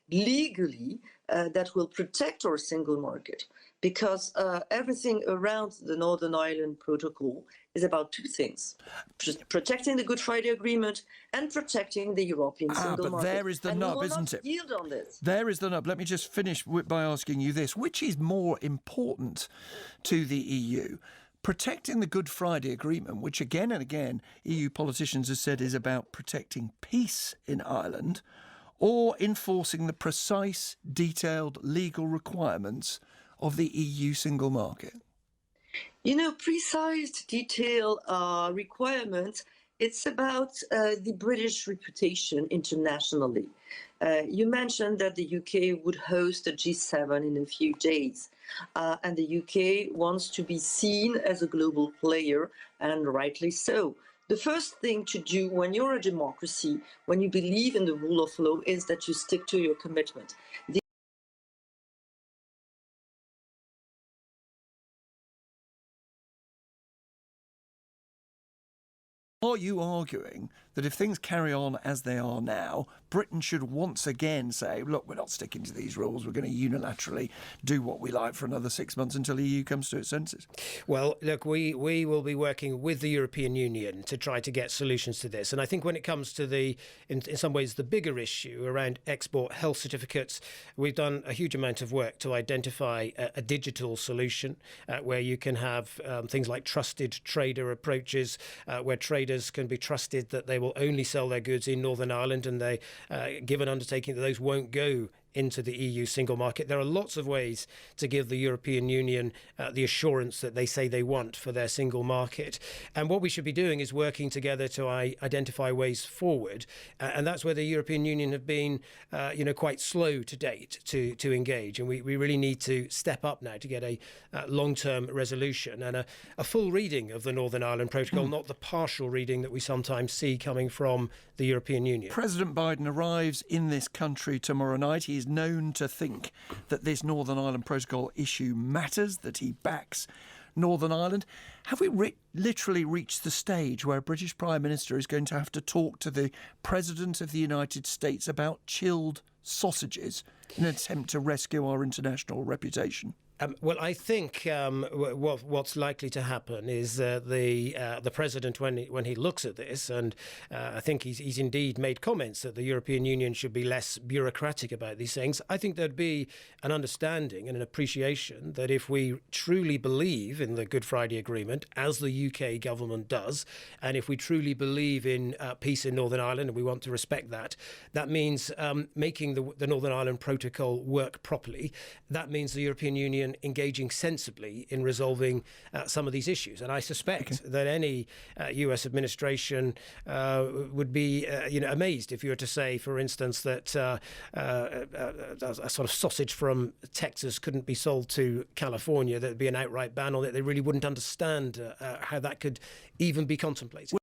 legally that will protect our single market, because everything around the Northern Ireland Protocol is about two things: protecting the Good Friday Agreement and protecting the European single market. There is the nub, isn't it? Yield on this. There is the nub. Let me just finish by asking you this: which is more important to the EU? Protecting the Good Friday Agreement, which again and again EU politicians have said is about protecting peace in Ireland, or enforcing the precise, detailed legal requirements of the EU single market? You know, precise, detailed requirements, it's about the British reputation internationally. You mentioned that the UK would host a G7 in a few days, and the UK wants to be seen as a global player, and rightly so. The first thing to do when you're a democracy, when you believe in the rule of law, is that you stick to your commitment. Are you arguing that if things carry on as they are now, Britain should once again say, look, we're not sticking to these rules, we're going to unilaterally do what we like for another 6 months until the EU comes to its senses? Well, look, we will be working with the European Union to try to get solutions to this. And I think when it comes to in some ways, the bigger issue around export health certificates, we've done a huge amount of work to identify a digital solution where you can have things like trusted trader approaches, where traders can be trusted that they will only sell their goods in Northern Ireland, and they give an undertaking that those won't go into the EU single market. There are lots of ways to give the European Union the assurance that they say they want for their single market. And what we should be doing is working together to identify ways forward. And that's where the European Union have been, quite slow to date to engage. And we really need to step up now to get a long-term resolution and a full reading of the Northern Ireland Protocol, not the partial reading that we sometimes see coming from the European Union. President Biden arrives in this country tomorrow night. He is known to think that this Northern Ireland Protocol issue matters, that he backs Northern Ireland. Have we literally reached the stage where a British Prime Minister is going to have to talk to the President of the United States about chilled sausages in an attempt to rescue our international reputation? Well, I think what's likely to happen is the president, when he looks at this, and I think he's indeed made comments that the European Union should be less bureaucratic about these things. I think there'd be an understanding and an appreciation that if we truly believe in the Good Friday Agreement, as the UK government does, and if we truly believe in peace in Northern Ireland, and we want to respect that, that means making the Northern Ireland Protocol work properly. That means the European Union engaging sensibly in resolving some of these issues. And I suspect that any US administration would be amazed if you were to say, for instance, that a sort of sausage from Texas couldn't be sold to California. There'd be an outright ban on it. They really wouldn't understand how that could even be contemplated.